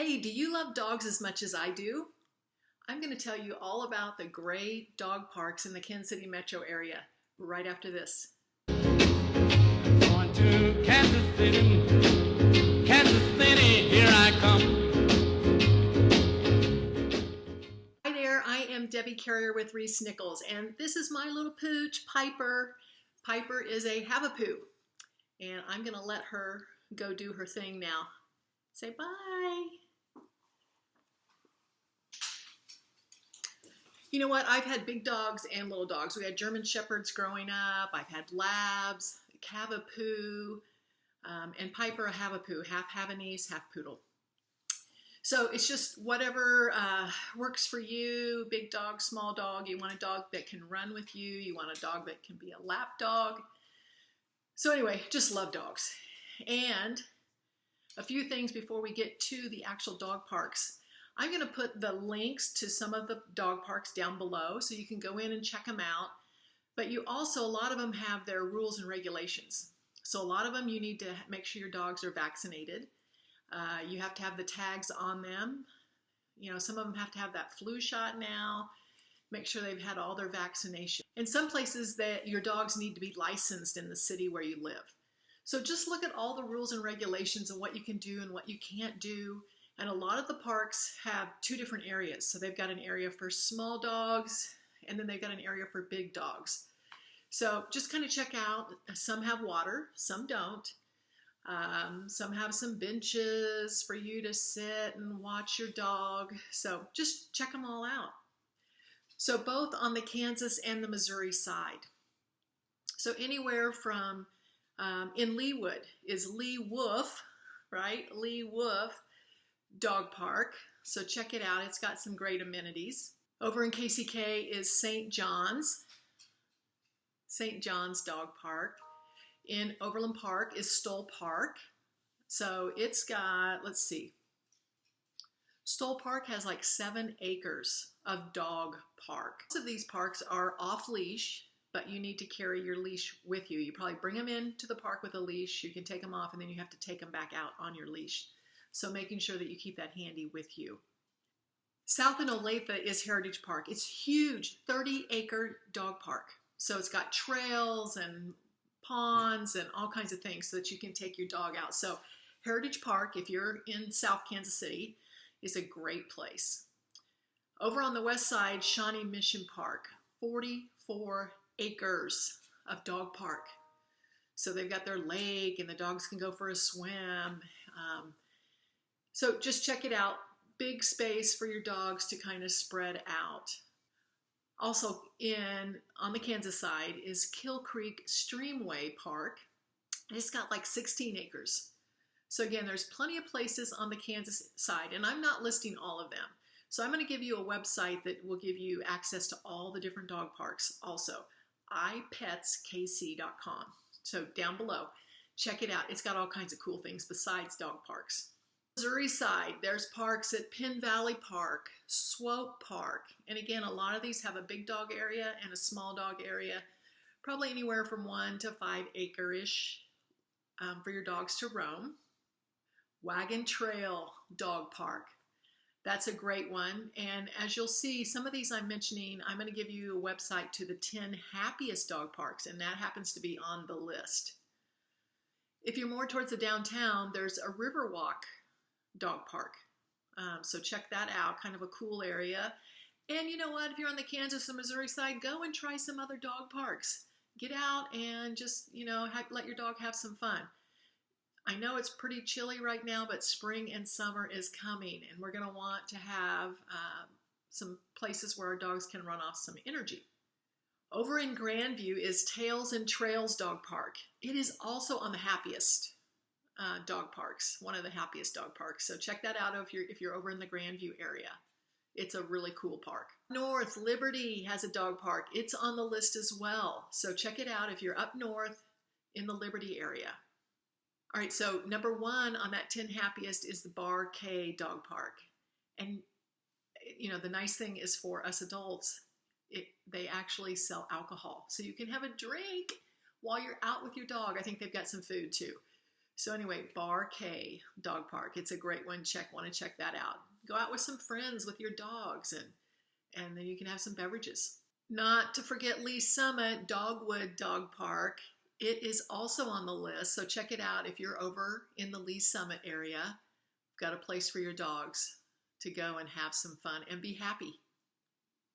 Hey, do you love dogs as much as I do? I'm going to tell you all about the great dog parks in the Kansas City metro area right after this. Going to Kansas City, here I come. Hi there, I am Debbie Carrier with Reese Nichols, and this is my little pooch, Piper. Piper is a Havapoo, and I'm going to let her go do her thing now. Say bye. You know what? I've had big dogs and little dogs. We had German Shepherds growing up. I've had Labs, Cavapoo, and Piper a Havapoo, half Havanese, half Poodle. So it's just whatever works for you, big dog, small dog. You want a dog that can run with you. You want a dog that can be a lap dog. So anyway, just love dogs. And a few things before we get to the actual dog parks. I'm going to put the links to some of the dog parks down below so you can go in and check them out. But you also, a lot of them have their rules and regulations. So a lot of them you need to make sure your dogs are vaccinated. You have to have the tags on them. You know, some of them have to have that flu shot now. Make sure they've had all their vaccination. In some places that your dogs need to be licensed in the city where you live. So just look at all the rules and regulations and what you can do and what you can't do. And a lot of the parks have two different areas. So they've got an area for small dogs, and then they've got an area for big dogs. So just kind of check out. Some have water, some don't. Some have some benches for you to sit and watch your dog. So just check them all out. So both on the Kansas and the Missouri side. So anywhere from, in Leawood is Leewoof, right? Leewoof Dog Park. So check it out. It's got some great amenities. Over in KCK is St. John's Dog Park. In Overland Park is Stoll Park. So it's got, let's see, Stoll Park has like 7 acres of dog park. Most of these parks are off leash, but you need to carry your leash with you. You probably bring them into the park with a leash. You can take them off and then you have to take them back out on your leash. So making sure that you keep that handy with you. South in Olathe is Heritage Park. It's huge, 30-acre dog park. So it's got trails and ponds and all kinds of things so that you can take your dog out. So Heritage Park, if you're in South Kansas City, is a great place. Over on the west side, Shawnee Mission Park, 44 acres of dog park. So they've got their lake and the dogs can go for a swim. So just check it out. Big space for your dogs to kind of spread out. Also on the Kansas side is Kill Creek Streamway Park. It's got like 16 acres. So again, there's plenty of places on the Kansas side, and I'm not listing all of them. So I'm going to give you a website that will give you access to all the different dog parks also. IpetsKC.com. So down below, check it out. It's got all kinds of cool things besides dog parks. Missouri side, there's parks at Penn Valley Park, Swope Park, and again, a lot of these have a big dog area and a small dog area, probably anywhere from 1 to 5 acre-ish for your dogs to roam. Wagon Trail Dog Park, that's a great one, and as you'll see, some of these I'm mentioning, I'm going to give you a website to the 10 happiest dog parks, and that happens to be on the list. If you're more towards the downtown, there's a Riverwalk Dog Park. So check that out, kind of a cool area. And you know what, if you're on the Kansas and Missouri side, go and try some other dog parks. Get out and just, you know, let your dog have some fun. I know it's pretty chilly right now, but spring and summer is coming, and we're going to want to have some places where our dogs can run off some energy. Over in Grandview is Tails and Trails Dog Park. It is also on the Happiest dog parks, one of the Happiest dog parks. So check that out if you're over in the Grandview area. It's a really cool park. North Liberty has a dog park. It's on the list as well. So check it out if you're up north in the Liberty area. All right, so number 1 on that 10 happiest is the Bar K Dog Park. And you know, the nice thing is for us adults, they actually sell alcohol. So you can have a drink while you're out with your dog. I think they've got some food too. So anyway, Bar K Dog Park. It's a great one. Want to check that out. Go out with some friends with your dogs, and then you can have some beverages. Not to forget Lee Summit Dogwood Dog Park. It is also on the list, so check it out if you're over in the Lee Summit area. Got a place for your dogs to go and have some fun and be happy.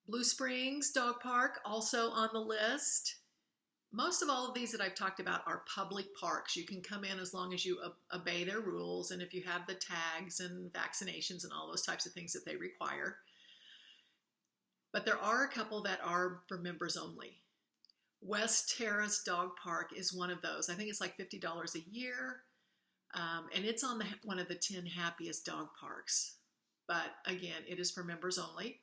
Blue Springs Dog Park, also on the list. Most of all of these that I've talked about are public parks. You can come in as long as you obey their rules, and if you have the tags and vaccinations and all those types of things that they require. But there are a couple that are for members only. West Terrace Dog Park is one of those. I think it's like $50 a year, and it's on one of the 10 happiest dog parks. But again, it is for members only.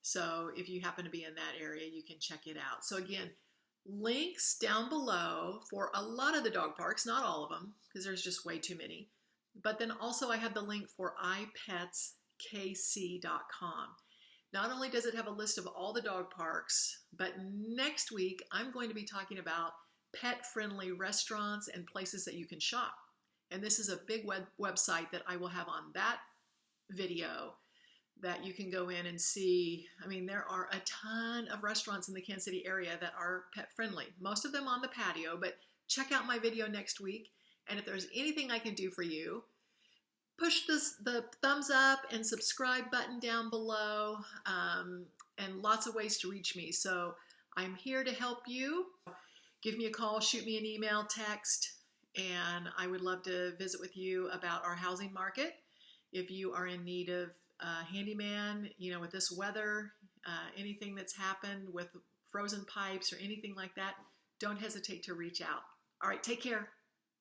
So if you happen to be in that area, you can check it out. So again, links down below for a lot of the dog parks, not all of them, because there's just way too many. But then also I have the link for IpetsKC.com. Not only does it have a list of all the dog parks, but next week I'm going to be talking about pet-friendly restaurants and places that you can shop. And this is a big website that I will have on that video that you can go in and see. I mean, there are a ton of restaurants in the Kansas City area that are pet-friendly, most of them on the patio, but check out my video next week. And if there's anything I can do for you, push the thumbs up and subscribe button down below, and lots of ways to reach me. So I'm here to help you. Give me a call, shoot me an email, text, and I would love to visit with you about our housing market. If you are in need of a handyman, with this weather, anything that's happened with frozen pipes or anything like that, don't hesitate to reach out. All right, take care.